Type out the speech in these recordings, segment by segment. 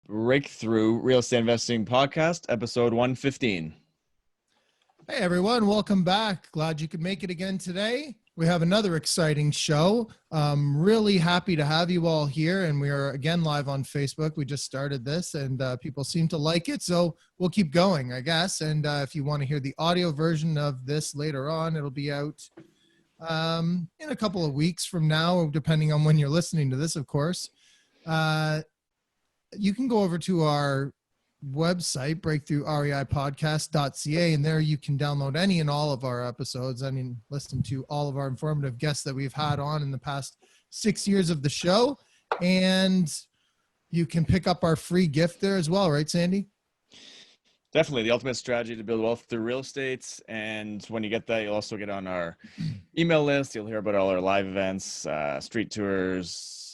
Breakthrough Real Estate Investing Podcast, episode 115. Hey everyone, welcome back. Glad you could make it again today. We have another exciting show. Really happy to have you all here, and we are again live on Facebook. We just started this and people seem to like it, so we'll keep going, I guess. And if you want to hear the audio version of this later on, it'll be out in a couple of weeks from now, depending on when you're listening to this, of course. You can go over to our website, breakthroughreipodcast.ca, and there you can download any and all of our episodes. I mean, listen to all of our informative guests that we've had on in the past 6 years of the show, and you can pick up our free gift there as well, right, Sandy? Definitely the ultimate strategy to build wealth through real estate. And when you get that, you'll also get on our email list. You'll hear about all our live events, street tours,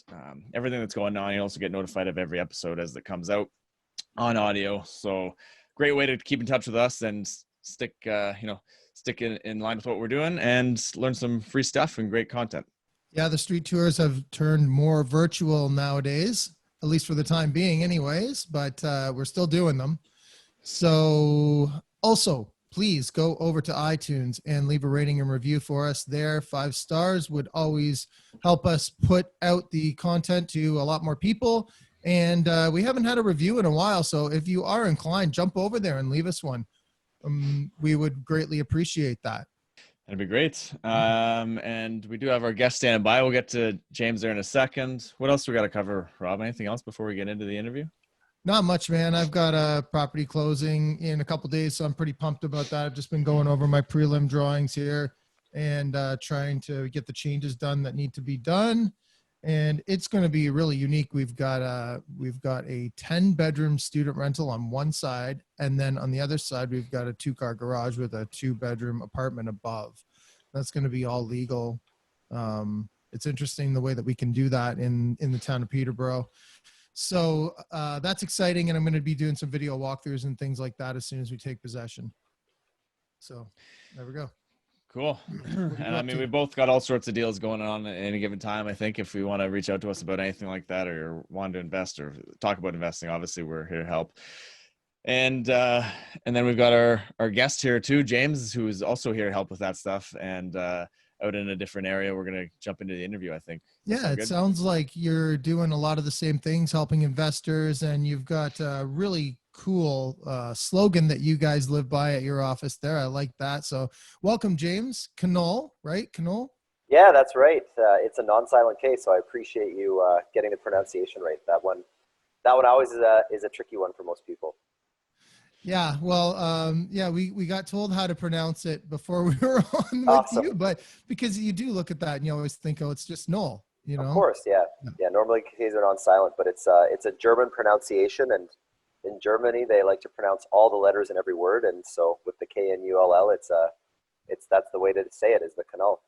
everything that's going on. You also get notified of every episode as it comes out on audio. So great way to keep in touch with us and stick in line with what we're doing and learn some free stuff and great content. Yeah, the street tours have turned more virtual nowadays, at least for the time being anyways, but we're still doing them. So also, please go over to iTunes and leave a rating and review for us there. 5 stars would always help us put out the content to a lot more people. And we haven't had a review in a while, so if you are inclined, jump over there and leave us one. We would greatly appreciate that. That'd be great. And we do have our guest standing by. We'll get to James there in a second. What else we got to cover, Rob? Anything else before we get into the interview? Not much, man. I've got a property closing in a couple days, so I'm pretty pumped about that. I've just been going over my prelim drawings here and trying to get the changes done that need to be done. And it's going to be really unique. We've got a 10-bedroom student rental on one side, and then on the other side, we've got a 2-car garage with a 2-bedroom apartment above. That's going to be all legal. It's interesting the way that we can do that in the town of Peterborough. So that's exciting, and I'm going to be doing some video walkthroughs and things like that as soon as we take possession. So there we go. Cool. And I mean, we both got all sorts of deals going on at any given time. I think if we want to reach out to us about anything like that or want to invest or talk about investing, obviously we're here to help. And then we've got our guest here too, James, who is also here to help with that stuff. And out in a different area, we're going to jump into the interview, I think. Yeah, it sounds like you're doing a lot of the same things, helping investors, and you've got a really cool slogan that you guys live by at your office there. I like that. So welcome, James. Knull, right? Knull? Yeah, that's right. It's a non-silent case, so I appreciate you getting the pronunciation right. That one always is a tricky one for most people. Yeah, well, we got told how to pronounce it before we were on Awesome. with you, but because you do look at that and you always think, oh, it's just Knull, you know? Of course, yeah. Normally cases are non-silent, but it's a German pronunciation, and in Germany they like to pronounce all the letters in every word, and so with the K-N-U-L-L, that's the way to say it, is the Knull.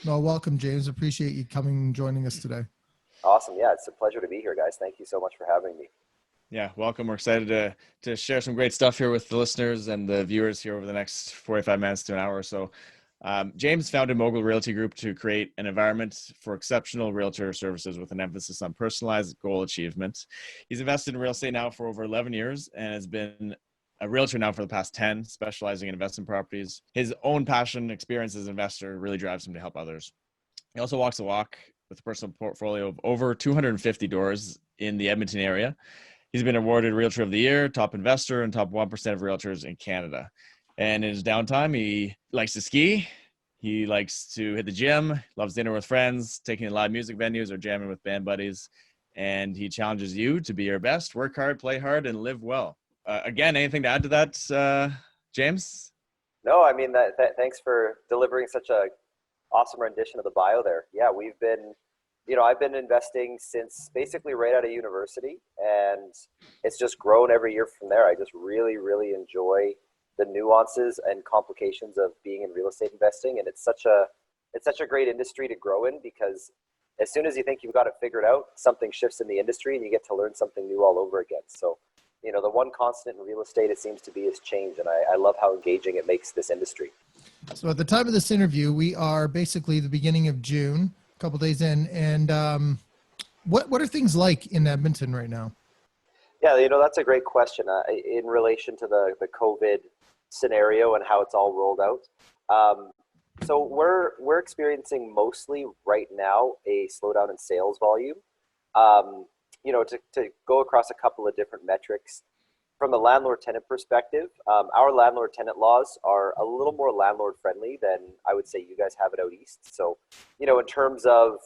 Well, welcome, James. Appreciate you coming and joining us today. Awesome. Yeah, it's a pleasure to be here, guys. Thank you so much for having me. Yeah, welcome. We're excited to share some great stuff here with the listeners and the viewers here over the next 45 minutes to an hour or so. James founded Mogul Realty Group to create an environment for exceptional realtor services with an emphasis on personalized goal achievement. He's invested in real estate now for over 11 years and has been a realtor now for the past 10, specializing in investment properties. His own passion, experience as an investor really drives him to help others. He also walks the walk with a personal portfolio of over 250 doors in the Edmonton area. He's been awarded Realtor of the Year, top investor, and top 1% of realtors in Canada. And in his downtime, he likes to ski. He likes to hit the gym, loves dinner with friends, taking to live music venues or jamming with band buddies. And he challenges you to be your best, work hard, play hard, and live well. Again, anything to add to that, James? No, I mean, thanks for delivering such a awesome rendition of the bio there. Yeah, I've been investing since basically right out of university, and it's just grown every year from there. I just really, really enjoy the nuances and complications of being in real estate investing. And it's such a great industry to grow in, because as soon as you think you've got it figured out, something shifts in the industry and you get to learn something new all over again. So, the one constant in real estate, it seems to be, is change. And I love how engaging it makes this industry. So at the time of this interview, we are basically the beginning of June, a couple days in. And what are things like in Edmonton right now? Yeah, that's a great question in relation to the COVID scenario and how it's all rolled out. So we're experiencing mostly right now a slowdown in sales volume. Um, to go across a couple of different metrics, from a landlord-tenant perspective, our landlord-tenant laws are a little more landlord-friendly than I would say you guys have it out east. So, in terms of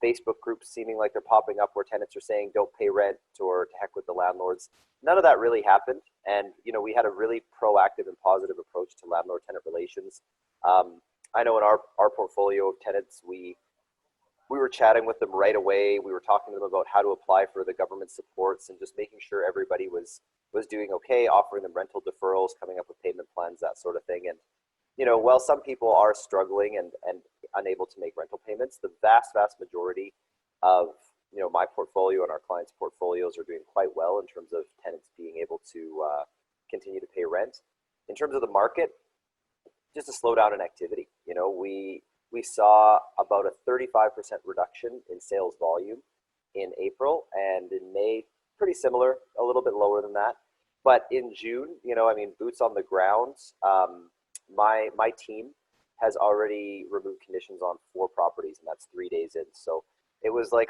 Facebook groups seeming like they're popping up where tenants are saying don't pay rent or to heck with the landlords, none of that really happened. And, we had a really proactive and positive approach to landlord-tenant relations. I know in our portfolio of tenants, we were chatting with them right away. We were talking to them about how to apply for the government supports and just making sure everybody was doing okay, offering them rental deferrals, coming up with payment plans, that sort of thing. And, while some people are struggling and unable to make rental payments, the vast majority of, my portfolio and our clients' portfolios are doing quite well in terms of tenants being able to continue to pay rent. In terms of the market, just a slowdown in activity. We saw about a 35% reduction in sales volume in April, and in May, pretty similar, a little bit lower than that. But in June, boots on the ground. My team has already removed conditions on 4 properties, and that's 3 days in. So it was like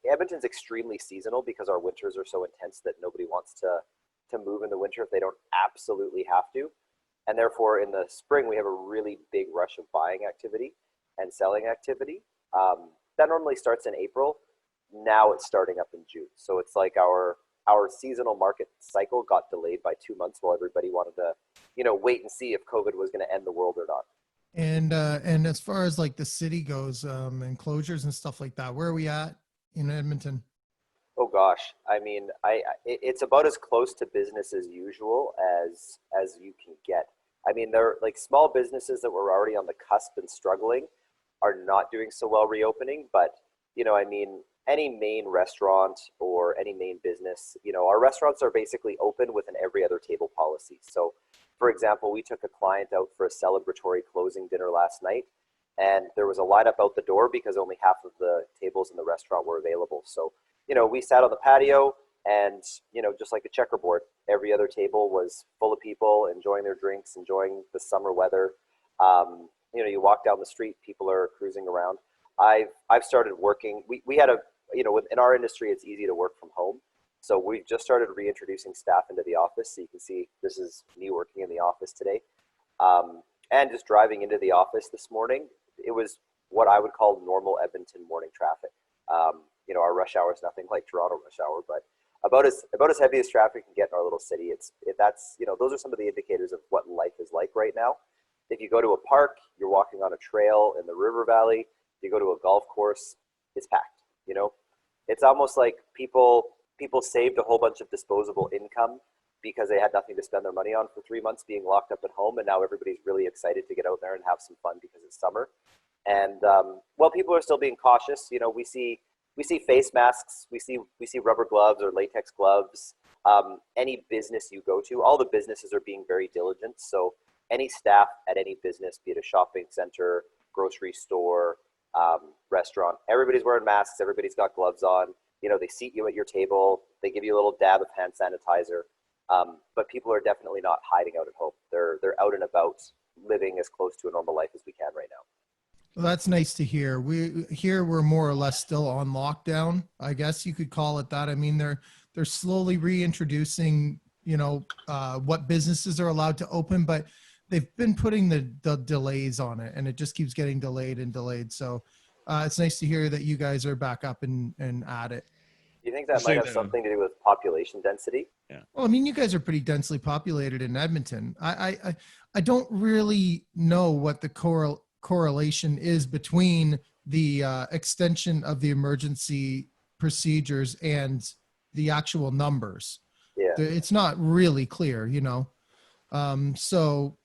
Edmonton's extremely seasonal because our winters are so intense that nobody wants to move in the winter if they don't absolutely have to. And therefore, in the spring, we have a really big rush of buying activity and selling activity. That normally starts in April. Now it's starting up in June. So it's like our seasonal market cycle got delayed by 2 months while everybody wanted to, wait and see if COVID was going to end the world or not. And as far as like the city goes, and closures and stuff like that, where are we at in Edmonton? Oh gosh, it's about as close to business as usual as you can get. They're like small businesses that were already on the cusp and struggling are not doing so well reopening. But, any main restaurant or any main business, our restaurants are basically open with an every other table policy. So, for example, we took a client out for a celebratory closing dinner last night, and there was a lineup out the door because only half of the tables in the restaurant were available. So, we sat on the patio and, just like a checkerboard, every other table was full of people enjoying their drinks, enjoying the summer weather. You walk down the street, people are cruising around. I've started working. We had in our industry, it's easy to work from home. So we've just started reintroducing staff into the office. So you can see this is me working in the office today. And just driving into the office this morning, it was what I would call normal Edmonton morning traffic. Our rush hour is nothing like Toronto rush hour, but about as heavy as traffic can get in our little city. Those are some of the indicators of what life is like right now. If you go to a park, you're walking on a trail in the river valley. If you go to a golf course, it's packed. It's almost like people saved a whole bunch of disposable income because they had nothing to spend their money on for 3 months being locked up at home, and now everybody's really excited to get out there and have some fun because it's summer. And while people are still being cautious, we see face masks, we see rubber gloves or latex gloves. Any business you go to, all the businesses are being very diligent. So any staff at any business, be it a shopping center, grocery store, restaurant, everybody's wearing masks, everybody's got gloves on. They seat you at your table, they give you a little dab of hand sanitizer. But people are definitely not hiding out at home. They're out and about, living as close to a normal life as we can right now. Well, that's nice to hear. We're more or less still on lockdown, I guess you could call it that. They're slowly reintroducing, what businesses are allowed to open, but they've been putting the delays on it, and it just keeps getting delayed and delayed. So it's nice to hear that you guys are back up and at it. Do you think that might have something to do with population density? Yeah. Well, you guys are pretty densely populated in Edmonton. I don't really know what the correlation is between the extension of the emergency procedures and the actual numbers. Yeah. It's not really clear, So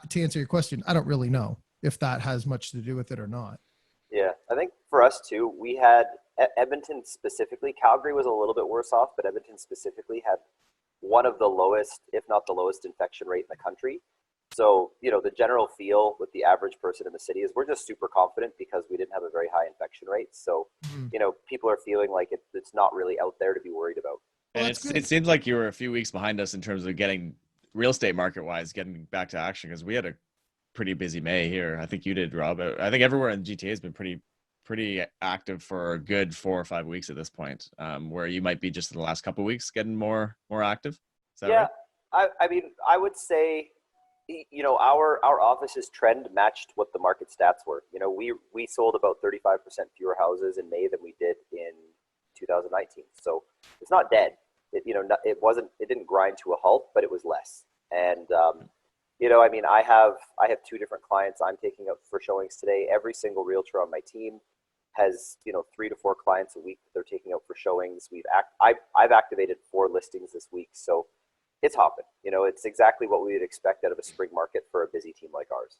to answer your question, I don't really know if that has much to do with it or not. Yeah, I think for us too, we had Edmonton specifically. Calgary was a little bit worse off, but Edmonton specifically had one of the lowest, if not the lowest, infection rate in the country. So, the general feel with the average person in the city is we're just super confident because we didn't have a very high infection rate. So, people are feeling like it's not really out there to be worried about. Well, And that's it good. seems like you were a few weeks behind us in terms of getting real estate market wise, getting back to action because we had a pretty busy May here. I think you did, Rob. I think everywhere in GTA has been pretty active for a good 4 or 5 weeks at this point. Where you might be just in the last couple of weeks getting more active. Is that Yeah, right? I mean, I would say, you know, our office's trend matched what the market stats were. You know, we sold about 35% fewer houses in May than we did in 2019. So it's not dead. It, you know, it didn't grind to a halt, but it was less. And you know, I mean, I have two different clients I'm taking up for showings today. Every single realtor on my team has, you know, 3 to 4 clients a week that they're taking out for showings. I've activated 4 listings this week, so it's hopping. You know, it's exactly what we would expect out of a spring market for a busy team like ours.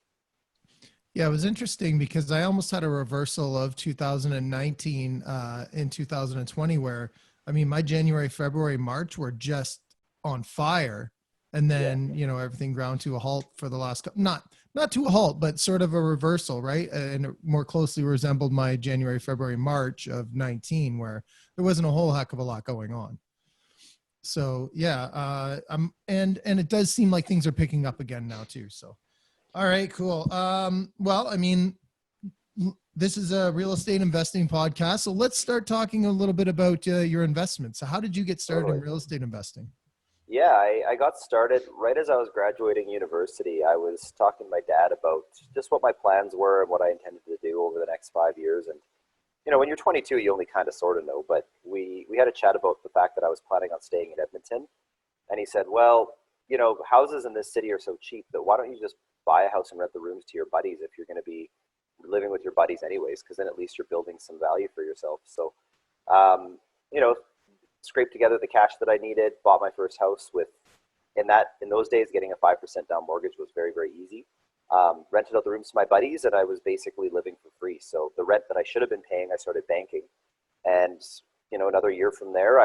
Yeah, it was interesting because I almost had a reversal of 2019 in 2020, where I mean, my January, February, March were just on fire, and Yeah. then everything ground to a halt for the last not to a halt, but sort of a reversal, right? And it more closely resembled my January, February, March of 19, where there wasn't a whole heck of a lot going on. So yeah, and it does seem like things are picking up again now too. So. All right, cool. Well, I mean, this is a real estate investing podcast. So let's start talking a little bit about your investments. So how did you get started in Totally. real estate investing? Yeah, I got started right as I was graduating university. I was talking to my dad about just what my plans were and what I intended to do over the next 5 years. And you know, when you're 22, you only kind of sort of know. But we had a chat about the fact that I was planning on staying in Edmonton, and he said, "Well, you know, houses in this city are so cheap that why don't you just buy a house and rent the rooms to your buddies if you're going to be living with your buddies anyways? Because then at least you're building some value for yourself." So, you know, scraped together the cash that I needed, bought my first house with in those days getting a 5% down mortgage was very easy. Rented out the rooms to my buddies, and I was basically living for free. So the rent that I should have been paying, I started banking, and you know, another year from there,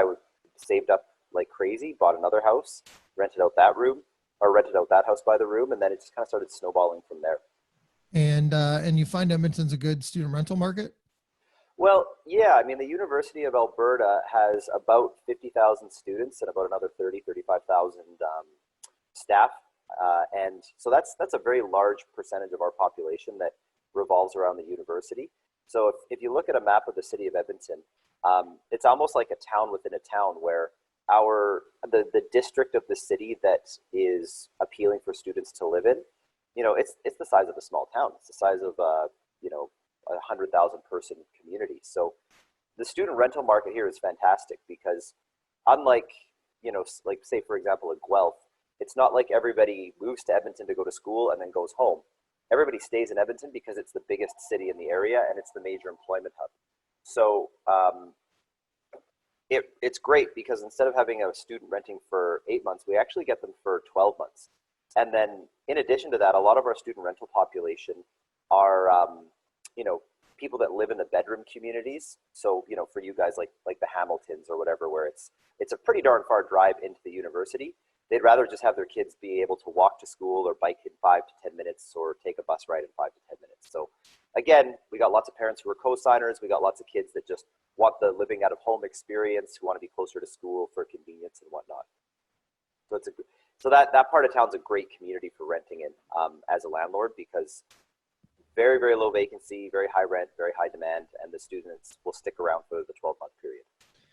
saved up like crazy, bought another house, rented out that room, or rented out that house by the room, and then it just kind of started snowballing from there. And you find Edmonton's a good student rental market? Well, yeah, I mean, the University of Alberta has about 50,000 students and about another 35,000 staff. And so that's a very large percentage of our population that revolves around the university. So if you look at a map of the city of Edmonton, it's almost like a town within a town where the district of the city that is appealing for students to live in, you know, it's the size of a small town. It's the size of you know, 100,000 person community. So the student rental market here is fantastic because unlike, you know, like say for example at Guelph, it's not like everybody moves to Edmonton to go to school and then goes home. Everybody stays in Edmonton because it's the biggest city in the area and it's the major employment hub. So it's great because instead of having a student renting for 8 months, we actually get them for 12 months. And then in addition to that, a lot of our student rental population are, you know, people that live in the bedroom communities. So, you know, for you guys like the Hamiltons or whatever, where it's a pretty darn far drive into the university. They'd rather just have their kids be able to walk to school or bike in 5 to 10 minutes or take a bus ride in 5 to 10 minutes. So again, we got lots of parents who are co-signers. We got lots of kids that just want the living out of home experience, who want to be closer to school for convenience and whatnot. So so that part of town's a great community for renting in as a landlord because very low vacancy, very high rent, very high demand, and the students will stick around for the 12-month period.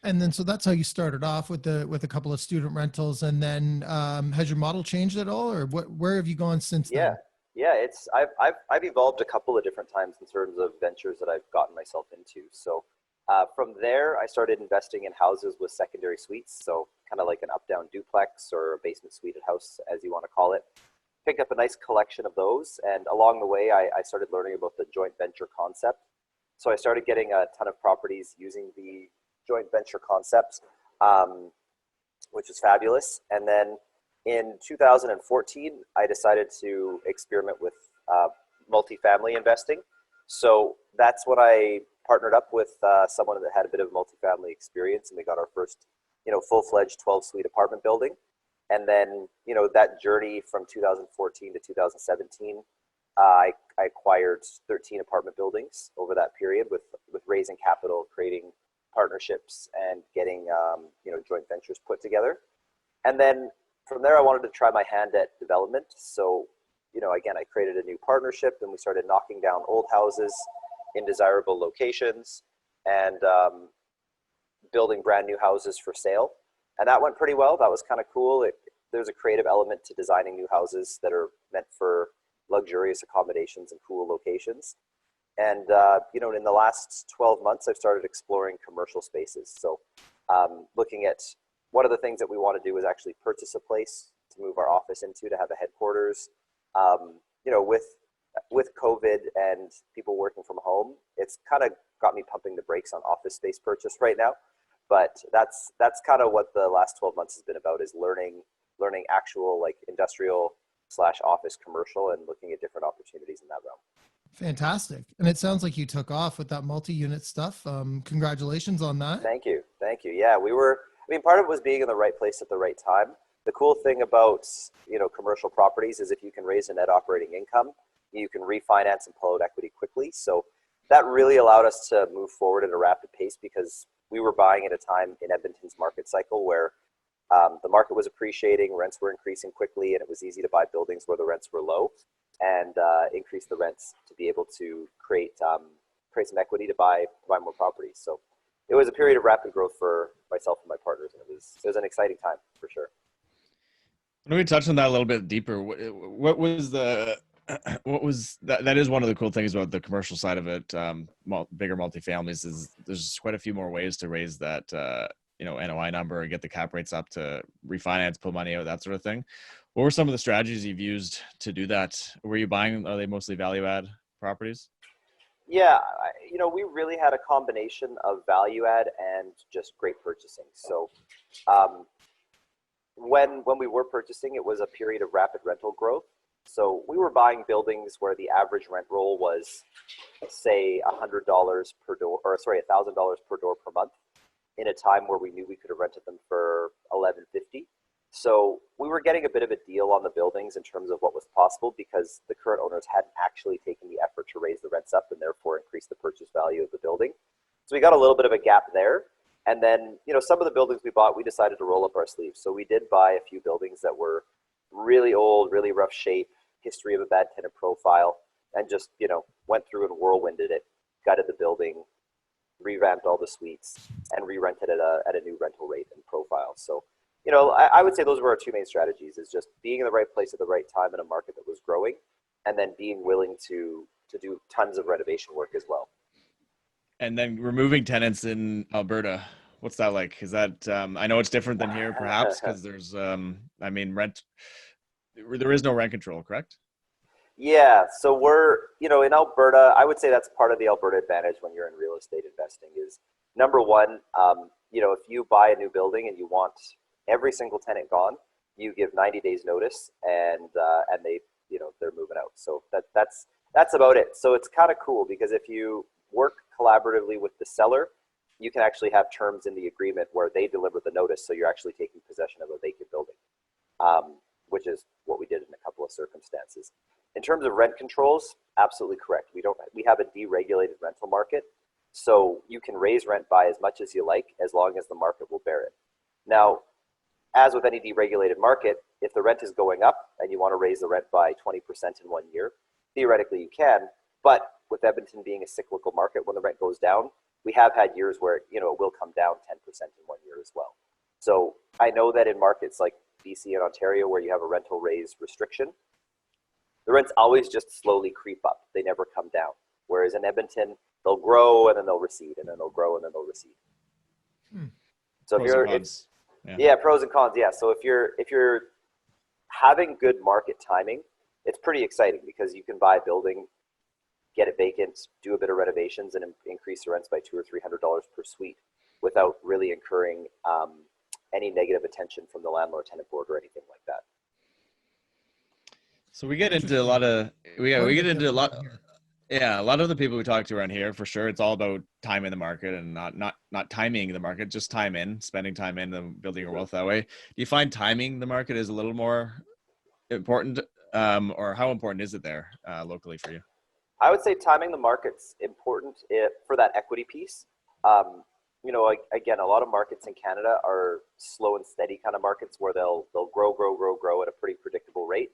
And then, so that's how you started off with a couple of student rentals. And then, has your model changed at all, or where have you gone since then? Yeah, I've evolved a couple of different times in terms of ventures that I've gotten myself into. So from there, I started investing in houses with secondary suites. So kind of like an up-down duplex or a basement suite house, as you want to call it. Picked up a nice collection of those. And along the way, I started learning about the joint venture concept. So I started getting a ton of properties using the joint venture concept, which is fabulous. And then in 2014, I decided to experiment with multifamily investing. So that's when I partnered up with someone that had a bit of multifamily experience, and we got our first, you know, full-fledged 12-suite apartment building. And then, you know, that journey from 2014 to 2017, I acquired 13 apartment buildings over that period with raising capital, creating partnerships and getting, joint ventures put together. And then from there, I wanted to try my hand at development. So, again, I created a new partnership and we started knocking down old houses in desirable locations and building brand new houses for sale. And that went pretty well. That was kind of cool. There's a creative element to designing new houses that are meant for luxurious accommodations and cool locations. And, in the last 12 months, I've started exploring commercial spaces. So looking at one of the things that we want to do is actually purchase a place to move our office into, to have a headquarters. With COVID and people working from home, it's kind of got me pumping the brakes on office space purchase right now. But that's kind of what the last 12 months has been about, is learning actual like industrial / office commercial and looking at different opportunities in that realm. Fantastic. And it sounds like you took off with that multi-unit stuff. Congratulations on that. Thank you. Yeah, part of it was being in the right place at the right time. The cool thing about, commercial properties is if you can raise a net operating income, you can refinance and pull out equity quickly. So that really allowed us to move forward at a rapid pace, because we were buying at a time in Edmonton's market cycle where the market was appreciating, rents were increasing quickly, and it was easy to buy buildings where the rents were low and increase the rents to be able to create some equity to buy more properties. So it was a period of rapid growth for myself and my partners, and it was an exciting time for sure. When we touch on that a little bit deeper, what was that is one of the cool things about the commercial side of it, bigger multifamilies, is there's quite a few more ways to raise that NOI number and get the cap rates up, to refinance, pull money out, that sort of thing. What were some of the strategies you've used to do that? Are they mostly value add properties? Yeah, we really had a combination of value add and just great purchasing. So when we were purchasing, it was a period of rapid rental growth. So we were buying buildings where the average rent roll was, say, $100 per door, or sorry, $1,000 per door per month, in a time where we knew we could have rented them for $1,150. So we were getting a bit of a deal on the buildings in terms of what was possible, because the current owners hadn't actually taken the effort to raise the rents up and therefore increase the purchase value of the building. So we got a little bit of a gap there. And then, some of the buildings we bought, we decided to roll up our sleeves. So we did buy a few buildings that were really old, really rough shape, history of a bad tenant profile, and just, went through and whirlwinded it, gutted the building, revamped all the suites, and re-rented at a new rental rate and profile. So, I would say those were our two main strategies, is just being in the right place at the right time in a market that was growing, and then being willing to do tons of renovation work as well. And then removing tenants in Alberta, what's that like? Is that, I know it's different than here perhaps, because there's, rent, there is no rent control, correct? Yeah, so we're, in Alberta, I would say that's part of the Alberta advantage when you're in real estate investing is, number one, if you buy a new building and you want every single tenant gone, you give 90 days notice and they, they're moving out. So that's about it. So it's kind of cool, because if you work collaboratively with the seller, you can actually have terms in the agreement where they deliver the notice. So you're actually taking possession of a vacant building, which is what we did in a couple of circumstances. In terms of rent controls, absolutely correct. We have a deregulated rental market. So you can raise rent by as much as you like, as long as the market will bear it. Now, as with any deregulated market, if the rent is going up and you want to raise the rent by 20% in 1 year, theoretically you can. But with Edmonton being a cyclical market, when the rent goes down, we have had years where, it will come down 10% in 1 year as well. So I know that in markets like BC and Ontario, where you have a rental raise restriction, the rents always just slowly creep up. They never come down. Whereas in Edmonton, they'll grow and then they'll recede, and then they'll grow and then they'll recede. So pros and cons. Yeah, pros and cons. Yeah. So if you're having good market timing, it's pretty exciting, because you can buy a building, get it vacant, do a bit of renovations, and increase the rents by $200 or $300 per suite without really incurring any negative attention from the landlord-tenant board or anything like that. So we get into a lot of a lot of the people we talk to around here, for sure, it's all about time in the market and not timing the market, just time in, spending time in and building your wealth that way. Do you find timing the market is a little more important, or how important is it there locally for you? I would say timing the market's important for that equity piece. again, a lot of markets in Canada are slow and steady kind of markets where they'll grow at a pretty predictable rate.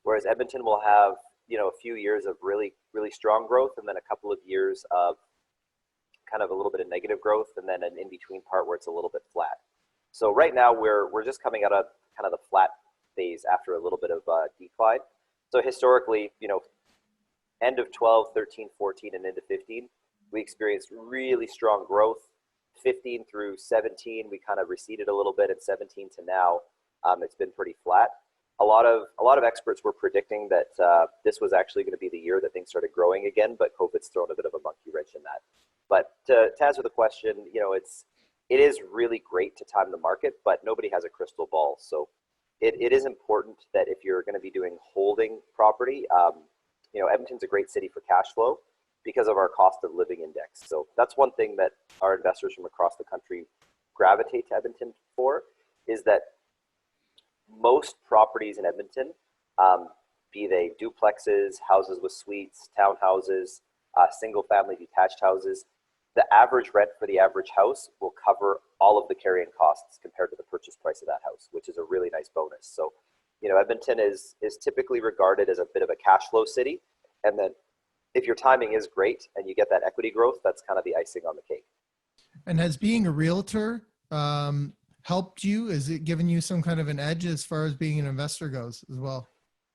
Whereas Edmonton will have, a few years of really, really strong growth, and then a couple of years of kind of a little bit of negative growth, and then an in-between part where it's a little bit flat. So right now we're just coming out of kind of the flat phase after a little bit of decline. So historically, end of 12, 13, 14, and into 15, we experienced really strong growth. 15 through 17, we kind of receded a little bit, and 17 to now, it's been pretty flat. A lot of experts were predicting that this was actually going to be the year that things started growing again, but COVID's thrown a bit of a monkey wrench in that. But to answer the question, it is really great to time the market, but nobody has a crystal ball. So it is important that if you're going to be doing holding property, Edmonton's a great city for cash flow because of our cost of living index. So that's one thing that our investors from across the country gravitate to Edmonton for, is that most properties in Edmonton, be they duplexes, houses with suites, townhouses, single family detached houses, the average rent for the average house will cover all of the carrying costs compared to the purchase price of that house, which is a really nice bonus. So, Edmonton is typically regarded as a bit of a cash flow city. And then if your timing is great and you get that equity growth, that's kind of the icing on the cake. And has being a realtor helped you? Is it given you some kind of an edge as far as being an investor goes as well?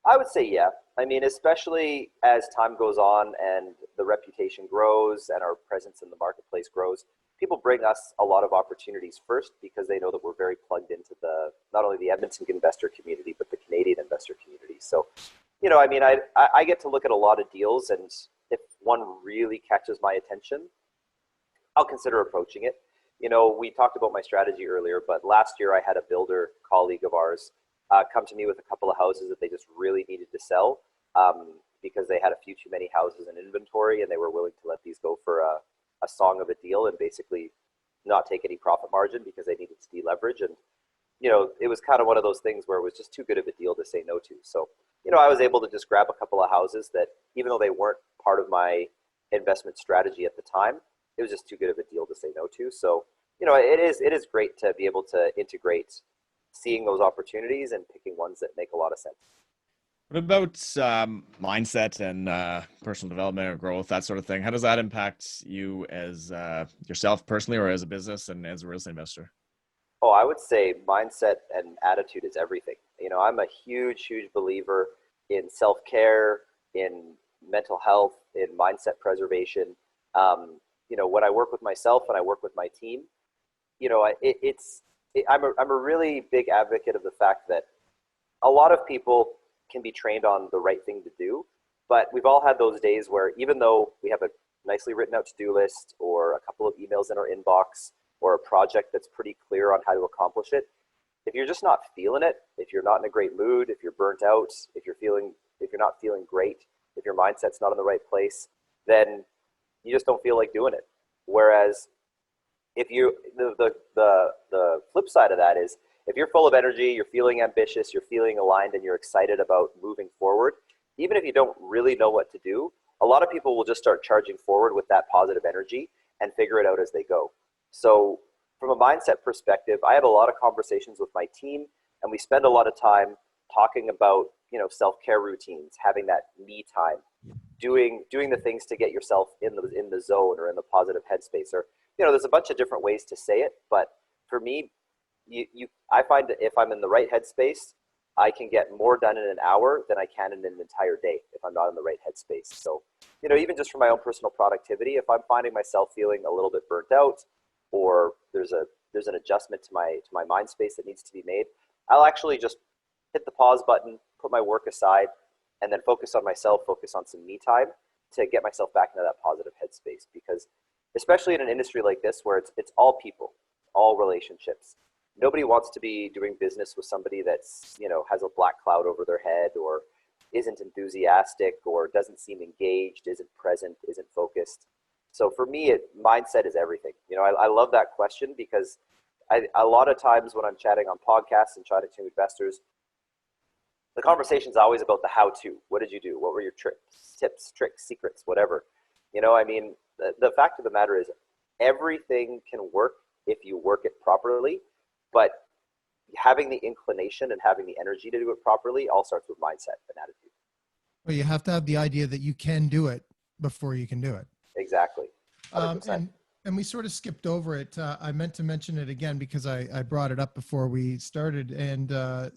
I would say, yeah. I mean, especially as time goes on and the reputation grows and our presence in the marketplace grows, people bring us a lot of opportunities first because they know that we're very plugged into not only the Edmonton investor community, but the Canadian investor community. So, I get to look at a lot of deals, and if one really catches my attention, I'll consider approaching it. We talked about my strategy earlier, but last year I had a builder colleague of ours come to me with a couple of houses that they just really needed to sell because they had a few too many houses in inventory, and they were willing to let these go for a song of a deal and basically not take any profit margin because they needed to deleverage. And, it was kind of one of those things where it was just too good of a deal to say no to. So, I was able to just grab a couple of houses that, even though they weren't part of my investment strategy at the time, it was just too good of a deal to say no to. So, it is great to be able to integrate seeing those opportunities and picking ones that make a lot of sense. What about mindset and personal development or growth, that sort of thing? How does that impact you as yourself personally, or as a business and as a real estate investor? Oh, I would say mindset and attitude is everything. I'm a huge, huge believer in self-care, in mental health, in mindset preservation. When I work with myself and I work with my team, I'm a really big advocate of the fact that a lot of people can be trained on the right thing to do, but we've all had those days where, even though we have a nicely written out to-do list or a couple of emails in our inbox or a project that's pretty clear on how to accomplish it, if you're just not feeling it, if you're not in a great mood, if you're burnt out, if you're not feeling great, if your mindset's not in the right place, then you just don't feel like doing it. Whereas if the flip side of that is, if you're full of energy, you're feeling ambitious, you're feeling aligned, and you're excited about moving forward, even if you don't really know what to do, a lot of people will just start charging forward with that positive energy and figure it out as they go. So from a mindset perspective, I have a lot of conversations with my team, and we spend a lot of time talking about, self-care routines, having that me time, doing the things to get yourself in the zone or in the positive headspace. Or, there's a bunch of different ways to say it, but for me, I find that if I'm in the right headspace, I can get more done in an hour than I can in an entire day if I'm not in the right headspace. So, even just for my own personal productivity, if I'm finding myself feeling a little bit burnt out, or there's an adjustment to my mind space that needs to be made, I'll actually just hit the pause button, put my work aside, and then focus on myself, focus on some me time to get myself back into that positive headspace. Because especially in an industry like this, where it's all people, all relationships, nobody wants to be doing business with somebody that's, has a black cloud over their head, or isn't enthusiastic, or doesn't seem engaged, isn't present, isn't focused. So for me, mindset is everything. I love that question because a lot of times when I'm chatting on podcasts and chatting to investors, the conversation's always about the how-to. What did you do? What were your tips, tricks, secrets, whatever? The fact of the matter is, everything can work if you work it properly. But having the inclination and having the energy to do it properly all starts with mindset and attitude. Well, you have to have the idea that you can do it before you can do it. Exactly. 100%. And we sort of skipped over it. I meant to mention it again because I brought it up before we started. And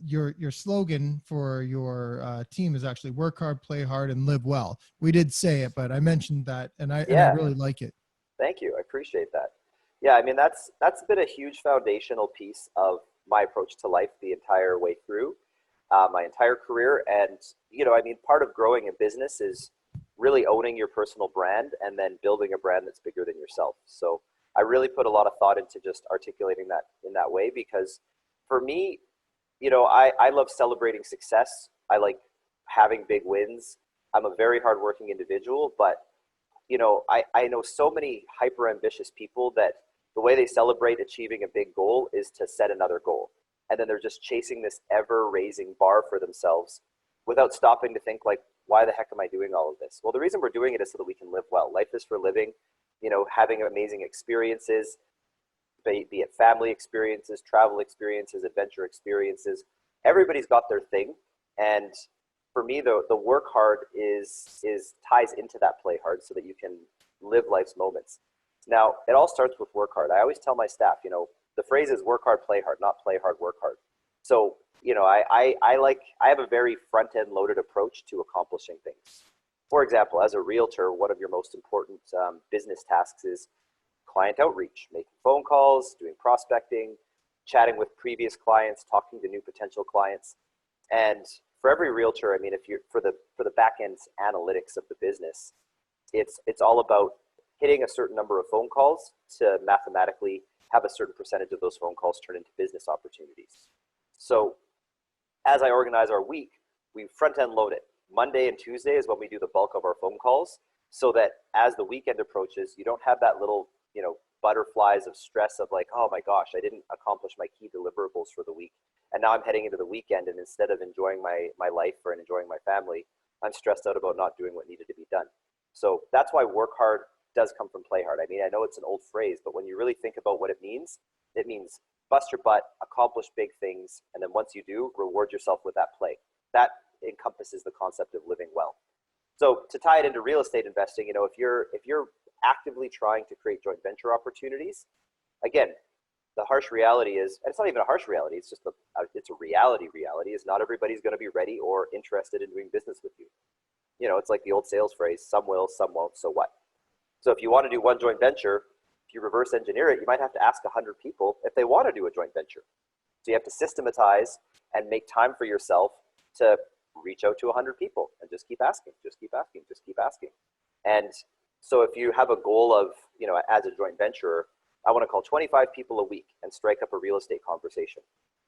your slogan for your team is actually work hard, play hard, and live well. We did say it, but I mentioned that, and I really like it. Thank you. I appreciate that. Yeah, I mean, that's been a huge foundational piece of my approach to life the entire way through my entire career. And, you know, I mean, part of growing a business is really owning your personal brand and then building a brand that's bigger than yourself. So I really put a lot of thought into just articulating that in that way, because for me, you know, I love celebrating success. I like having big wins. I'm a very hardworking individual, but, you know, I know so many hyper ambitious people that the way they celebrate achieving a big goal is to set another goal. And then they're just chasing this ever raising bar for themselves without stopping to think, like, why the heck am I doing all of this? Well, the reason we're doing it is so that we can live well. Life is for living, you know, having amazing experiences, be it family experiences, travel experiences, adventure experiences. Everybody's got their thing. And for me, the work hard is ties into that play hard so that you can live life's moments. Now, it all starts with work hard. I always tell my staff, you know, the phrase is work hard, play hard, not play hard, work hard. So, you know, I have a very front end loaded approach to accomplishing things. For example, as a realtor, one of your most important business tasks is client outreach, making phone calls, doing prospecting, chatting with previous clients, talking to new potential clients. And for every realtor, I mean, if you're for the back end analytics of the business, it's all about hitting a certain number of phone calls to mathematically have a certain percentage of those phone calls turn into business opportunities. So as I organize our week, we front end load it. Monday and Tuesday is when we do the bulk of our phone calls, so that as the weekend approaches, you don't have that little, you know, butterflies of stress of like, oh my gosh, I didn't accomplish my key deliverables for the week. And now I'm heading into the weekend, and instead of enjoying my life or enjoying my family, I'm stressed out about not doing what needed to be done. So that's why work hard does come from play hard. I mean, I know it's an old phrase, but when you really think about what it means bust your butt, accomplish big things, and then once you do, reward yourself with that play. That encompasses the concept of living well. So to tie it into real estate investing, you know, if you're actively trying to create joint venture opportunities, again, the harsh reality is, and it's not even a harsh reality, it's just it's a reality is not everybody's going to be ready or interested in doing business with you. You know, it's like the old sales phrase, some will, some won't, so what? So if you want to do one joint venture, if you reverse engineer it, you might have to ask 100 people if they want to do a joint venture. So you have to systematize and make time for yourself to reach out to 100 people and just keep asking, just keep asking, just keep asking. And so if you have a goal of, you know, as a joint venturer, I want to call 25 people a week and strike up a real estate conversation.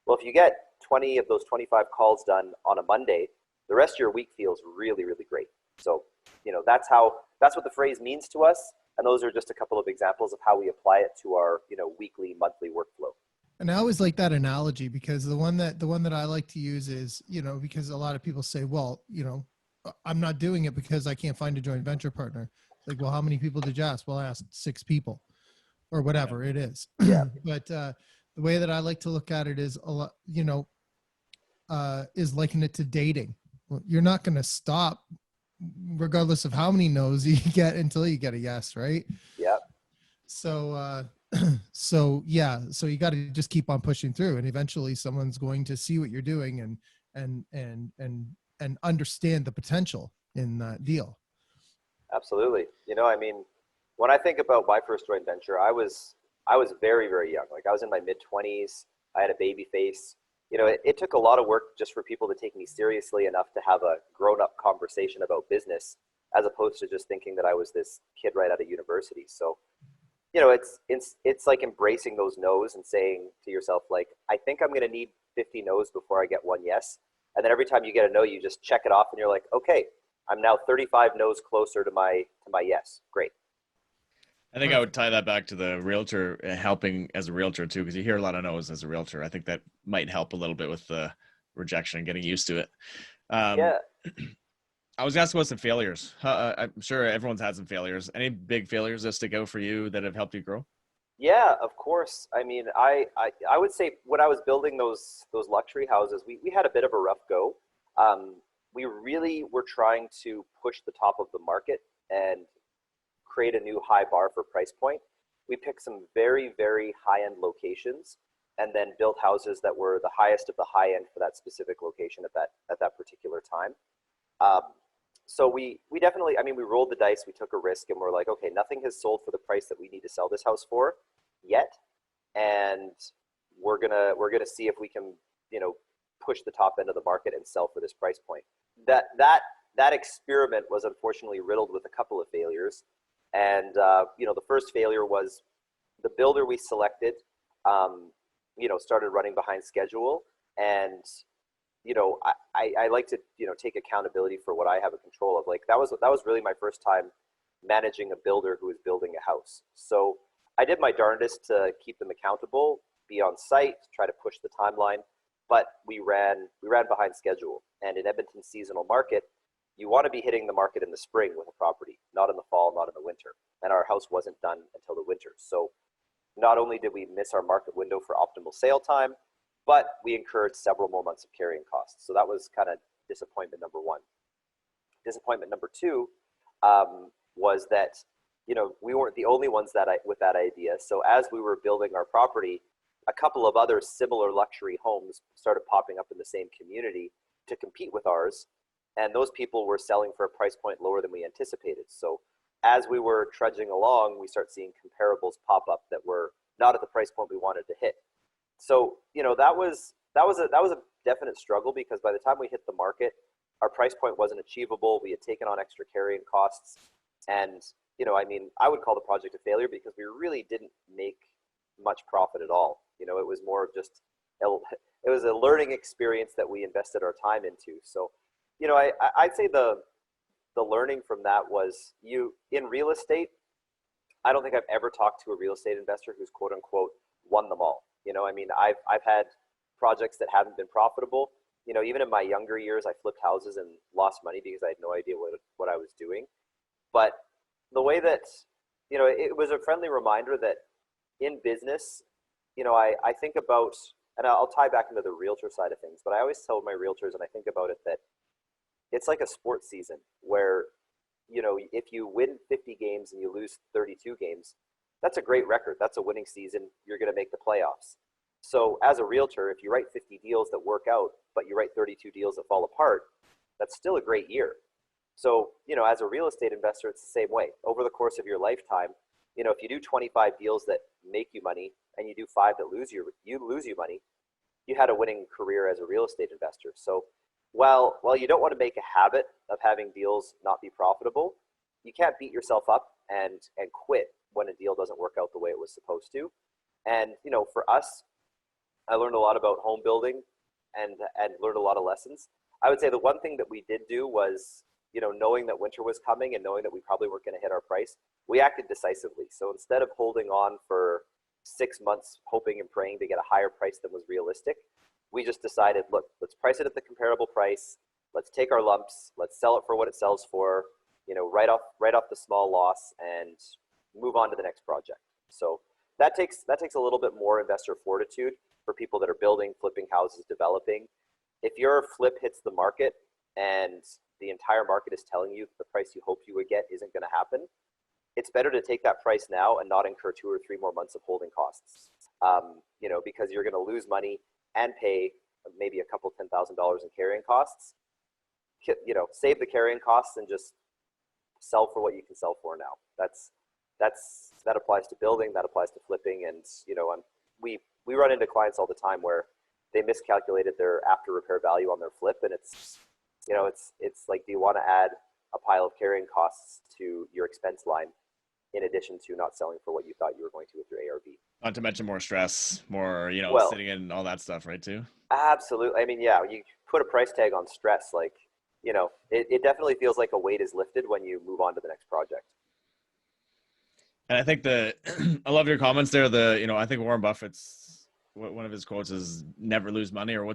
Well, if you get 20 of those 25 calls done on a Monday, the rest of your week feels really, really great. So, you know, that's what the phrase means to us. And those are just a couple of examples of how we apply it to our, you know, weekly, monthly workflow. And I always like that analogy, because the one that I like to use is, you know, because a lot of people say, well, you know, I'm not doing it because I can't find a joint venture partner. It's like, well, how many people did you ask? Well, I asked 6 people or whatever it is. Yeah. But the way that I like to look at it is a lot, you know, is liken it to dating. Well, you're not going to stop regardless of how many no's you get until you get a yes, right? Yeah. So, so you got to just keep on pushing through, and eventually someone's going to see what you're doing and understand the potential in that deal. Absolutely. You know, I mean, when I think about my first joint venture, I was very, very young. Like I was in my mid 20s. I had a baby face. You know, it took a lot of work just for people to take me seriously enough to have a grown-up conversation about business, as opposed to just thinking that I was this kid right out of university. So, you know, it's like embracing those no's and saying to yourself, like, I think I'm going to need 50 no's before I get one yes. And then every time you get a no, you just check it off and you're like, okay, I'm now 35 no's closer to my yes. Great. I think I would tie that back to the realtor helping as a realtor too, because you hear a lot of no's as a realtor. I think that might help a little bit with the rejection and getting used to it. Yeah. I was asking about some failures. I'm sure everyone's had some failures. Any big failures that stick out for you that have helped you grow? Yeah, of course. I mean, I would say when I was building those luxury houses, we had a bit of a rough go. We really were trying to push the top of the market and create a new high bar for price point. We picked some very, very high-end locations and then built houses that were the highest of the high end for that specific location at that particular time. Um, so we definitely, I mean, we rolled the dice, we took a risk, and we're like, okay, nothing has sold for the price that we need to sell this house for yet, and we're gonna see if we can, you know, push the top end of the market and sell for this price point. That experiment was unfortunately riddled with a couple of failures, and you know, the first failure was the builder we selected, you know, started running behind schedule, and you know, I like to, you know, take accountability for what I have a control of. Like that was really my first time managing a builder who was building a house. So I did my darndest to keep them accountable, be on site, try to push the timeline, but we ran behind schedule. And in Edmonton's seasonal market, you want to be hitting the market in the spring with a property, not in the fall, not in the winter. And our house wasn't done until the winter. So not only did we miss our market window for optimal sale time, but we incurred several more months of carrying costs. So that was kind of disappointment number one. Disappointment number two was that, you know, we weren't the only ones with that idea. So as we were building our property, a couple of other similar luxury homes started popping up in the same community to compete with ours. And those people were selling for a price point lower than we anticipated. So as we were trudging along, we start seeing comparables pop up that were not at the price point we wanted to hit. So, you know, that was a definite struggle, because by the time we hit the market, our price point wasn't achievable. We had taken on extra carrying costs, and, you know, I mean, I would call the project a failure because we really didn't make much profit at all. You know, it was more of just, it was a learning experience that we invested our time into. So, you know, I'd say the learning from that was, in real estate, I don't think I've ever talked to a real estate investor who's quote unquote won them all. You know, I mean, I've had projects that haven't been profitable. You know, even in my younger years, I flipped houses and lost money because I had no idea what I was doing. But the way that, you know, it was a friendly reminder that in business, you know, I think about, and I'll tie back into the realtor side of things, but I always tell my realtors, and I think about it, that it's like a sports season where, you know, if you win 50 games and you lose 32 games, that's a great record. That's a winning season. You're going to make the playoffs. So as a realtor, if you write 50 deals that work out, but you write 32 deals that fall apart, that's still a great year. So, you know, as a real estate investor, it's the same way. Over the course of your lifetime, you know, if you do 25 deals that make you money and you do 5 that lose you money, you had a winning career as a real estate investor. So while you don't want to make a habit of having deals not be profitable, you can't beat yourself up and quit when a deal doesn't work out the way it was supposed to. And, you know, for us, I learned a lot about home building and learned a lot of lessons. I would say the one thing that we did do was, you know, knowing that winter was coming and knowing that we probably weren't going to hit our price, we acted decisively. So instead of holding on for 6 months, hoping and praying to get a higher price than was realistic, we just decided, look, let's price it at the comparable price. Let's take our lumps. Let's sell it for what it sells for, you know, write off the small loss and move on to the next project. So that takes a little bit more investor fortitude for people that are building, flipping houses, developing. If your flip hits the market and the entire market is telling you the price you hoped you would get isn't going to happen, it's better to take that price now and not incur 2 or 3 more months of holding costs. You know, because you're going to lose money and pay maybe a couple $10,000 in carrying costs. You know, save the carrying costs and just sell for what you can sell for now. That applies to building, that applies to flipping, and, you know, we run into clients all the time where they miscalculated their after repair value on their flip, and it's, you know, it's like, do you want to add a pile of carrying costs to your expense line in addition to not selling for what you thought you were going to with your ARV? Not to mention more stress, more, you know, Well, sitting in all that stuff, right, too? absolutely. I mean, yeah, you put a price tag on stress, like, you know, it definitely feels like a weight is lifted when you move on to the next project. And I think I love your comments there. You know, I think Warren Buffett's, one of his quotes is never lose money, or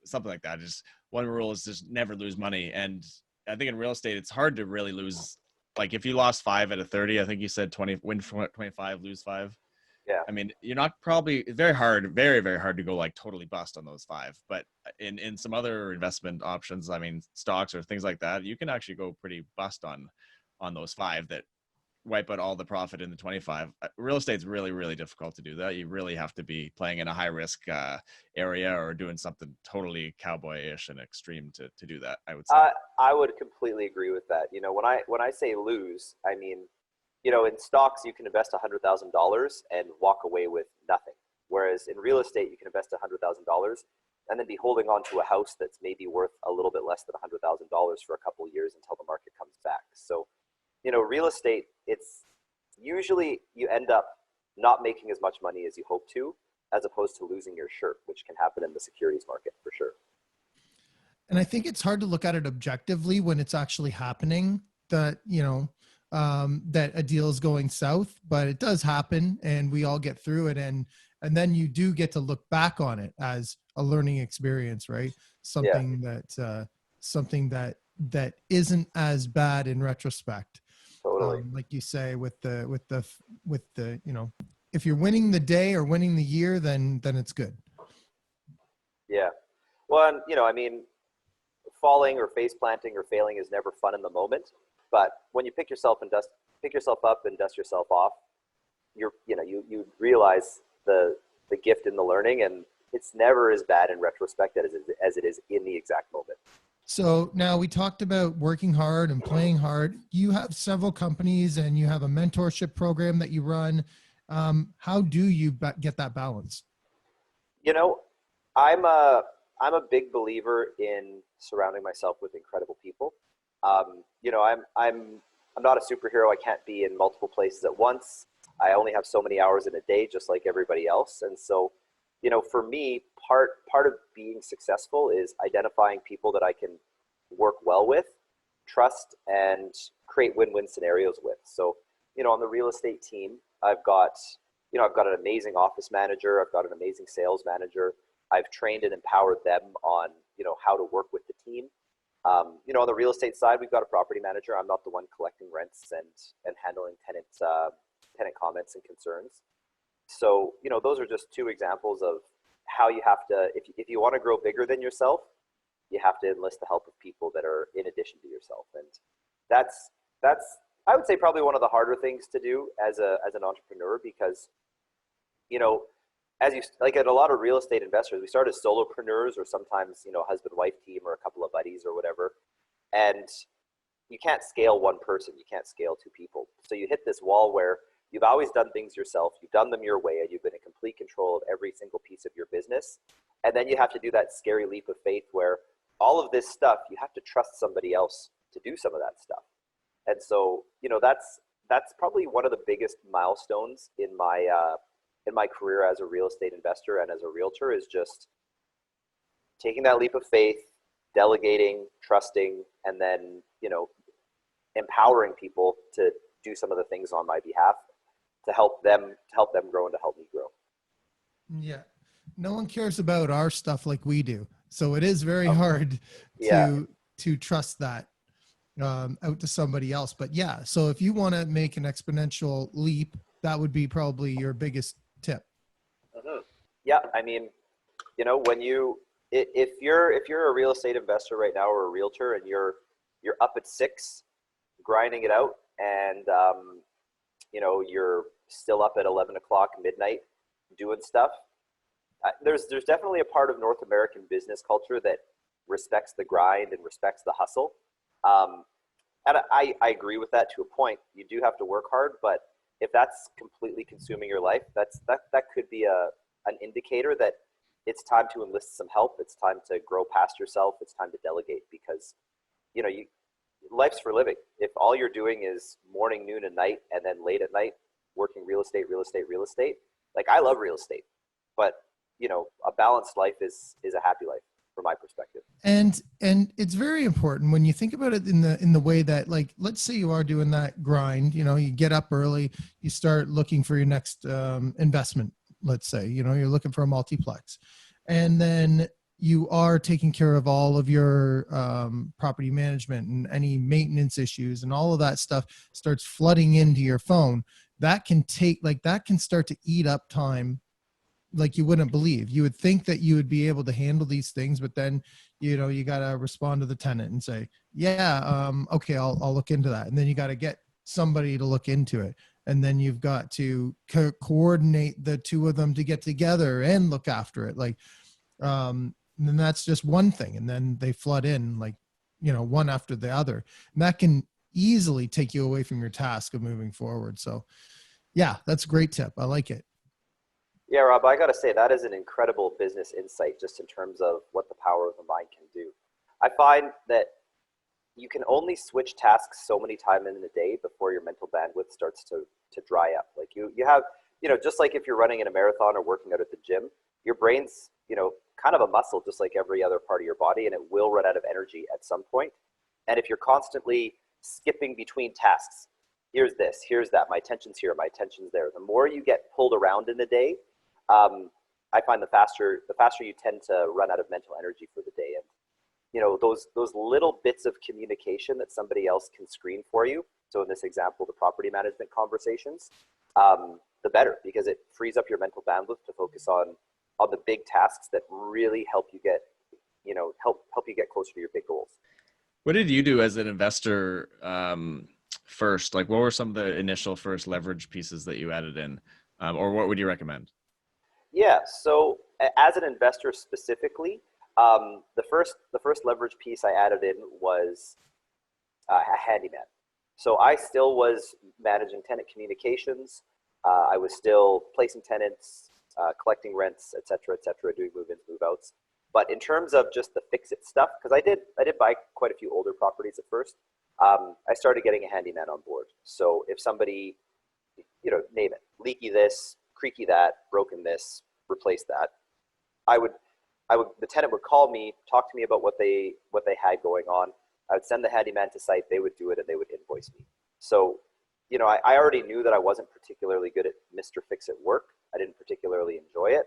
something like that. Just one rule is just never lose money. And I think in real estate, it's hard to really lose. Like if you lost 5 out of 30, I think you said 20, win 25, lose 5. Yeah. I mean, you're not probably it's very hard, very, very hard to go like totally bust on those 5. But in some other investment options, I mean, stocks or things like that, you can actually go pretty bust on those 5 that wipe out all the profit in the 25. Real estate's really, really difficult to do that. You really have to be playing in a high risk area or doing something totally cowboy-ish and extreme to do that, I would say. I would completely agree with that. You know, when I say lose, I mean, you know, in stocks you can invest $100,000 and walk away with nothing. Whereas in real estate, you can invest $100,000 and then be holding on to a house that's maybe worth a little bit less than $100,000 for a couple of years until the market comes back. So, you know, real estate, it's usually you end up not making as much money as you hope to, as opposed to losing your shirt, which can happen in the securities market for sure. And I think it's hard to look at it objectively when it's actually happening that, you know, that a deal is going south, but it does happen and we all get through it. And then you do get to look back on it as a learning experience, right? Something that isn't as bad in retrospect. Totally. Like you say, with the, you know, if you're winning the day or winning the year, then it's good. Yeah. Well, and, you know, I mean, falling or face planting or failing is never fun in the moment, but when you pick yourself up and dust yourself off, you realize the gift in the learning, and it's never as bad in retrospect as it is in the exact moment. So now we talked about working hard and playing hard. You have several companies and you have a mentorship program that you run. How do you get that balance? You know, I'm a big believer in surrounding myself with incredible people. You know, I'm not a superhero. I can't be in multiple places at once. I only have so many hours in a day, just like everybody else. And so, you know, for me, part of being successful is identifying people that I can work well with, trust, and create win-win scenarios with. So, you know, on the real estate team, I've got an amazing office manager. I've got an amazing sales manager. I've trained and empowered them on, you know, how to work with the team. You know, on the real estate side, we've got a property manager. I'm not the one collecting rents and handling tenant comments and concerns. So, you know, those are just 2 examples of how you have to, if you want to grow bigger than yourself, you have to enlist the help of people that are in addition to yourself. And that's I would say probably one of the harder things to do as an entrepreneur, because, you know, as you like at a lot of real estate investors, we start as solopreneurs or sometimes, you know, husband-wife team or a couple of buddies or whatever. And you can't scale one person. You can't scale 2 people. So you hit this wall where you've always done things yourself. You've done them your way and you've been in complete control of every single piece of your business. And then you have to do that scary leap of faith where all of this stuff, you have to trust somebody else to do some of that stuff. And so, you know, that's probably one of the biggest milestones in my career as a real estate investor and as a realtor, is just taking that leap of faith, delegating, trusting, and then, you know, empowering people to do some of the things on my behalf to help them grow and to help me grow. Yeah. No one cares about our stuff like we do. So it is very hard to trust that out to somebody else. But yeah, so if you want to make an exponential leap, that would be probably your biggest tip. Mm-hmm. Yeah. I mean, you know, if you're a real estate investor right now or a realtor and you're up at 6 grinding it out, and you know, you're still up at 11 o'clock midnight doing stuff, there's definitely a part of North American business culture that respects the grind and respects the hustle. And I agree with that to a point. You do have to work hard, but if that's completely consuming your life, that could be an indicator that it's time to enlist some help. It's time to grow past yourself. It's time to delegate, because, you know, life's for living. If all you're doing is morning, noon, and night, and then late at night working real estate, like, I love real estate, but, you know, a balanced life is a happy life from my perspective. And it's very important when you think about it in the way that, like, let's say you are doing that grind, you know, you get up early, you start looking for your next investment. Let's say, you know, you're looking for a multiplex, and then you are taking care of all of your property management and any maintenance issues, and all of that stuff starts flooding into your phone. that can start to eat up time like you wouldn't believe. You would think that you would be able to handle these things, but then, you got to respond to the tenant and say, yeah, okay, I'll look into that. And then you got to get somebody to look into it. And then you've got to coordinate the two of them to get together and look after it. Like, and then that's just one thing. And then they flood in like, one after the other. And that can easily take you away from your task of moving forward. So yeah, that's a great tip. I like it. Yeah, Rob, I got to say that is an incredible business insight just in terms of what the power of the mind can do. I find that you can only switch tasks so many times in a day before your mental bandwidth starts to dry up. Like you have, just like if you're running in a marathon or working out at the gym, your brain's, kind of a muscle just like every other part of your body, and it will run out of energy at some point. And if you're constantly skipping between tasks, here's this, here's that, my attention's here, my attention's there, the more you get pulled around in the day, I find the faster you tend to run out of mental energy for the day. And those little bits of communication that somebody else can screen for you. So in this example, the property management conversations, the better, because it frees up your mental bandwidth to focus on the big tasks that really help you get, help you get closer to your big goals. What did you do as an investor first? Like, what were some of the initial first leverage pieces that you added in, or what would you recommend? Yeah, so as an investor specifically, the first leverage piece I added in was a handyman. So I still was managing tenant communications. I was still placing tenants, collecting rents, et cetera, doing move-ins, move-outs. But in terms of just the fix-it stuff, because I did buy quite a few older properties at first, I started getting a handyman on board. So if somebody, name it, leaky this, creaky that, broken this, replace that, the tenant would call me, talk to me about what they had going on. I would send the handyman to site, they would do it, and they would invoice me. So, I already knew that I wasn't particularly good at Mr. Fix-It work. I didn't particularly enjoy it.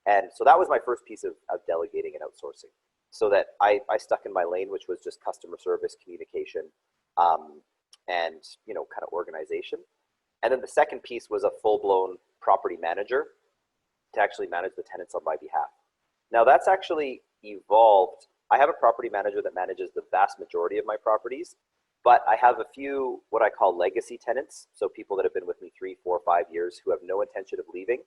And so that was my first piece of delegating and outsourcing, so that I stuck in my lane, which was just customer service, communication, and, kind of organization. And then the second piece was a full-blown property manager to actually manage the tenants on my behalf. Now that's actually evolved. I have a property manager that manages the vast majority of my properties, but I have a few what I call legacy tenants. So people that have been with me 3, 4, 5 years who have no intention of leaving.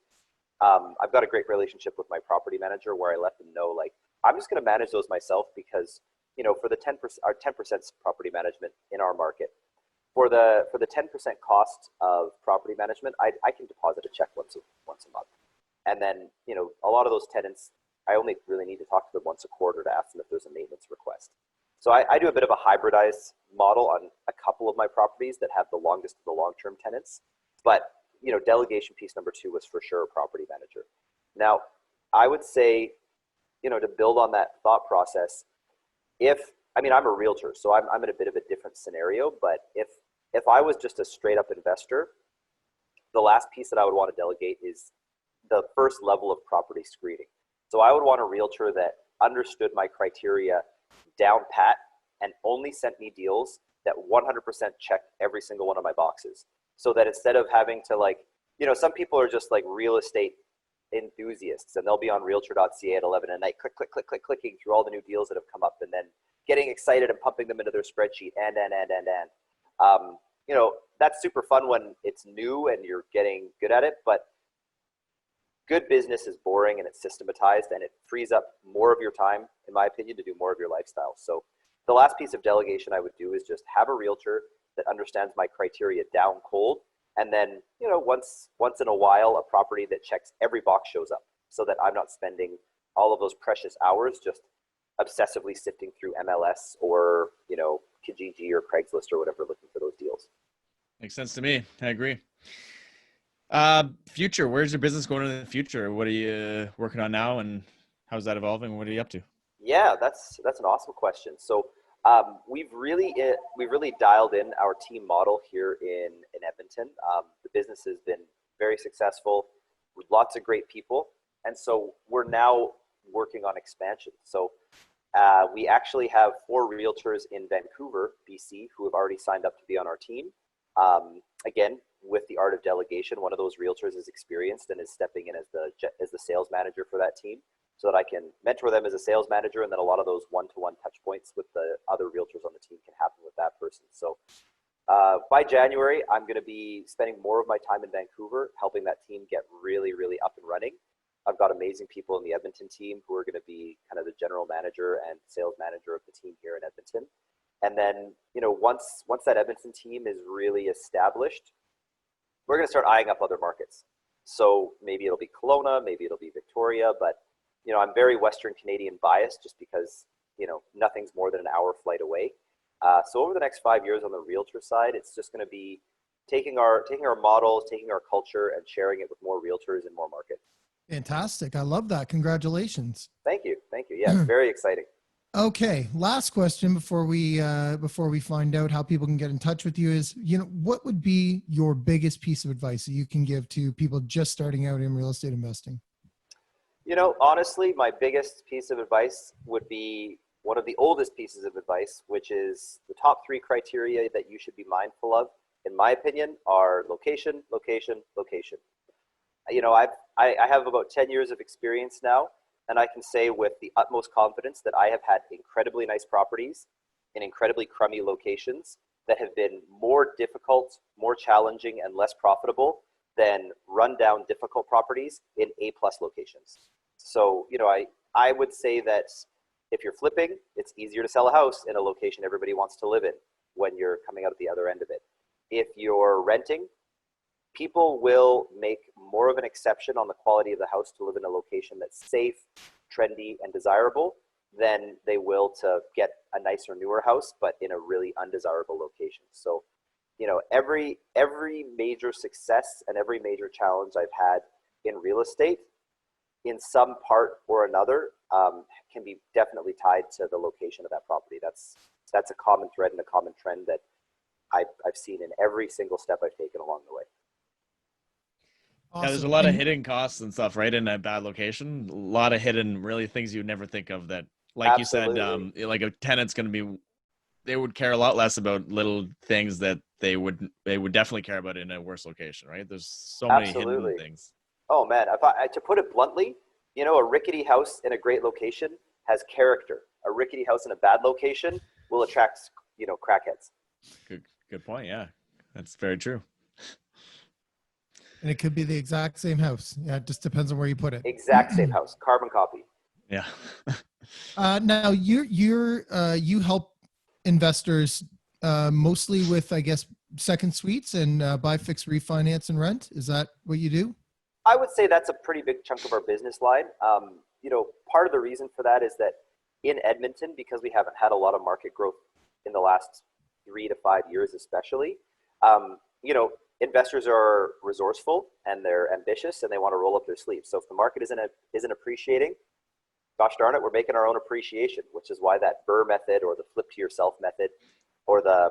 I've got a great relationship with my property manager where I let them know, like, I'm just going to manage those myself because, for the 10%, our 10% property management in our market, for the 10% cost of property management, I can deposit a check once a month. And then, a lot of those tenants, I only really need to talk to them once a quarter to ask them if there's a maintenance request. So I do a bit of a hybridized model on a couple of my properties that have the longest of the long-term tenants. But, delegation piece number 2 was for sure a property manager. Now, I would say, to build on that thought process, I'm a realtor, so I'm in a bit of a different scenario, but if I was just a straight up investor, the last piece that I would want to delegate is the first level of property screening. So I would want a realtor that understood my criteria down pat and only sent me deals that 100% checked every single one of my boxes. So that instead of having to some people are just like real estate enthusiasts and they'll be on realtor.ca at 11 at night, clicking through all the new deals that have come up and then getting excited and pumping them into their spreadsheet and. That's super fun when it's new and you're getting good at it, but good business is boring and it's systematized and it frees up more of your time, in my opinion, to do more of your lifestyle. So the last piece of delegation I would do is just have a realtor that understands my criteria down cold. And then, once in a while, a property that checks every box shows up so that I'm not spending all of those precious hours just obsessively sifting through MLS or, Kijiji or Craigslist or whatever, looking for those deals. Makes sense to me. I agree. Future, where's your business going in the future? What are you working on now and how's that evolving? What are you up to? Yeah, that's an awesome question. So we've really dialed in our team model here in Edmonton. The business has been very successful with lots of great people. And so we're now working on expansion. So we actually have 4 realtors in Vancouver, BC, who have already signed up to be on our team. Again, with the art of delegation, one of those realtors is experienced and is stepping in as the sales manager for that team, so that I can mentor them as a sales manager, and then a lot of those one-to-one touch points with the other realtors on the team can happen with that person. So by January, I'm going to be spending more of my time in Vancouver, helping that team get really, really up and running. I've got amazing people in the Edmonton team who are going to be kind of the general manager and sales manager of the team here in Edmonton. And then, once that Edmonton team is really established, we're going to start eyeing up other markets. So maybe it'll be Kelowna, maybe it'll be Victoria, but I'm very Western Canadian biased just because, nothing's more than an hour flight away. So over the next 5 years on the realtor side, it's just going to be taking our models, taking our culture and sharing it with more realtors in more markets. Fantastic. I love that. Congratulations. Thank you. Yeah, it's very exciting. Okay. Last question before we find out how people can get in touch with you is, what would be your biggest piece of advice that you can give to people just starting out in real estate investing? Honestly, my biggest piece of advice would be one of the oldest pieces of advice, which is the top 3 criteria that you should be mindful of, in my opinion, are location, location, location. I have about 10 years of experience now, and I can say with the utmost confidence that I have had incredibly nice properties in incredibly crummy locations that have been more difficult, more challenging, and less profitable than rundown difficult properties in A-plus locations. So, I would say that if you're flipping, it's easier to sell a house in a location everybody wants to live in when you're coming out at the other end of it. If you're renting, people will make more of an exception on the quality of the house to live in a location that's safe, trendy, and desirable than they will to get a nicer, newer house, but in a really undesirable location. So, every major success and every major challenge I've had in real estate, in some part or another, can be definitely tied to the location of that property. That's a common thread and a common trend that I've seen in every single step I've taken along the way. Yeah, there's a lot of hidden costs and stuff, right? In a bad location, a lot of hidden really things you'd never think of that, like Absolutely. you said, like a tenant's going to be, they would care a lot less about little things that they would definitely care about in a worse location, right? There's so many Absolutely. hidden things. Oh man, to put it bluntly, a rickety house in a great location has character. A rickety house in a bad location will attract, crackheads. Good point. Yeah, that's very true. And it could be the exact same house. Yeah, it just depends on where you put it. Exact same house, carbon copy. Yeah. Now you help investors mostly with, I guess, second suites and buy, fix, refinance, and rent. Is that what you do? I would say that's a pretty big chunk of our business line. Part of the reason for that is that in Edmonton, because we haven't had a lot of market growth in the last 3 to 5 years, especially, investors are resourceful and they're ambitious and they want to roll up their sleeves. So if the market isn't appreciating, gosh darn it, we're making our own appreciation, which is why that BRRRR method or the flip to yourself method or the,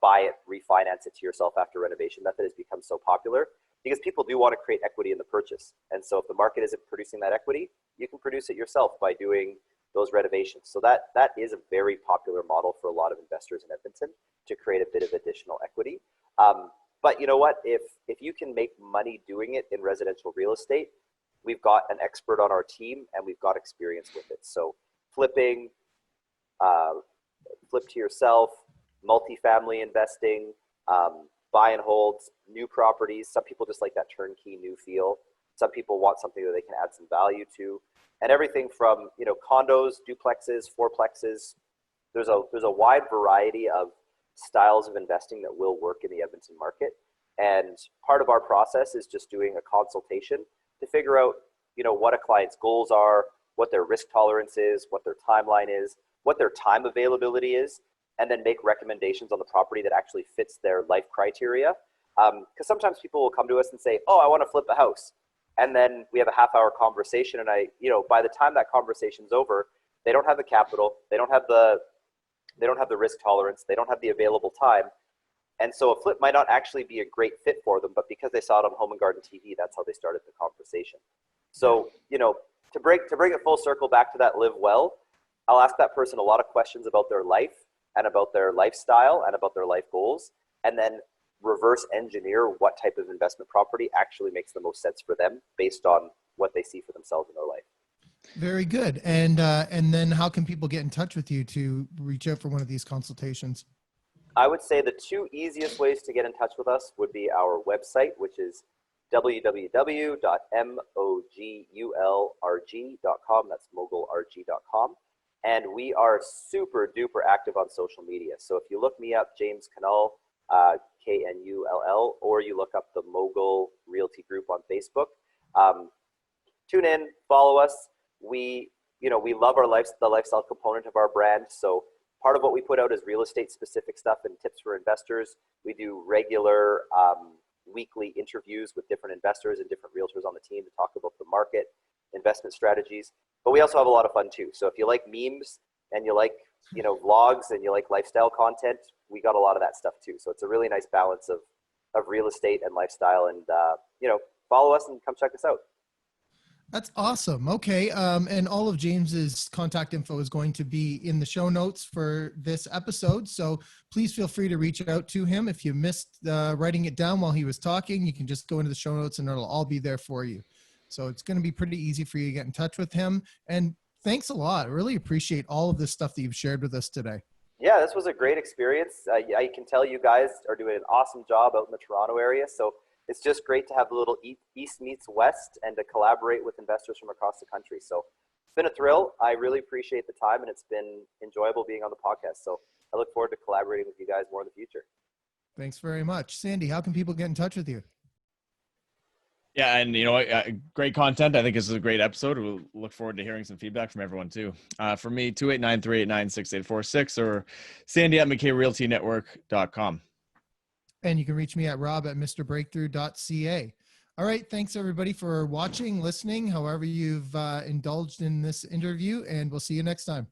buy it, refinance it to yourself after renovation method has become so popular, because people do want to create equity in the purchase. And so if the market isn't producing that equity, you can produce it yourself by doing those renovations. So that is a very popular model for a lot of investors in Edmonton to create a bit of additional equity. But you know what? If you can make money doing it in residential real estate, we've got an expert on our team and we've got experience with it. So flipping, flip to yourself, multifamily investing, buy and holds, new properties. Some people just like that turnkey new feel. Some people want something that they can add some value to, and everything from condos, duplexes, fourplexes. There's a wide variety of styles of investing that will work in the Edmonton market. And part of our process is just doing a consultation to figure out, what a client's goals are, what their risk tolerance is, what their timeline is, what their time availability is, and then make recommendations on the property that actually fits their life criteria. Because sometimes people will come to us and say, oh, I want to flip a house. And then we have a half-hour conversation, and by the time that conversation's over, they don't have the capital, they don't have the risk tolerance, they don't have the available time. And so a flip might not actually be a great fit for them, but because they saw it on Home and Garden TV, that's how they started the conversation. So, to bring it full circle back to that live well, I'll ask that person a lot of questions about their life and about their lifestyle and about their life goals. And then reverse engineer what type of investment property actually makes the most sense for them based on what they see for themselves in their life. Very good. And then how can people get in touch with you to reach out for one of these consultations? I would say the two easiest ways to get in touch with us would be our website, which is www.mogulrg.com. That's mogulrg.com. And we are super duper active on social media. So if you look me up, James Knull, Knull, or you look up the Mogul Realty Group on Facebook, tune in, follow us. We love the lifestyle component of our brand. So part of what we put out is real estate specific stuff and tips for investors. We do regular weekly interviews with different investors and different realtors on the team to talk about the market, investment strategies. But we also have a lot of fun too. So if you like memes and you like, vlogs and you like lifestyle content, we got a lot of that stuff too. So it's a really nice balance of real estate and lifestyle. And, follow us and come check us out. That's awesome. Okay. And all of James's contact info is going to be in the show notes for this episode. So please feel free to reach out to him. If you missed writing it down while he was talking, you can just go into the show notes and it'll all be there for you. So it's going to be pretty easy for you to get in touch with him. And thanks a lot. I really appreciate all of this stuff that you've shared with us today. Yeah, this was a great experience. I can tell you guys are doing an awesome job out in the Toronto area. So it's just great to have a little East meets West and to collaborate with investors from across the country. So it's been a thrill. I really appreciate the time, and it's been enjoyable being on the podcast. So I look forward to collaborating with you guys more in the future. Thanks very much. Sandy, how can people get in touch with you? Yeah, and great content. I think this is a great episode. We'll look forward to hearing some feedback from everyone too. For me, 289-389-6846 or sandy@mckrealtynetwork.com. And you can reach me at rob@mrbreakthrough.ca. All right. Thanks everybody for watching, listening, however you've indulged in this interview, and we'll see you next time.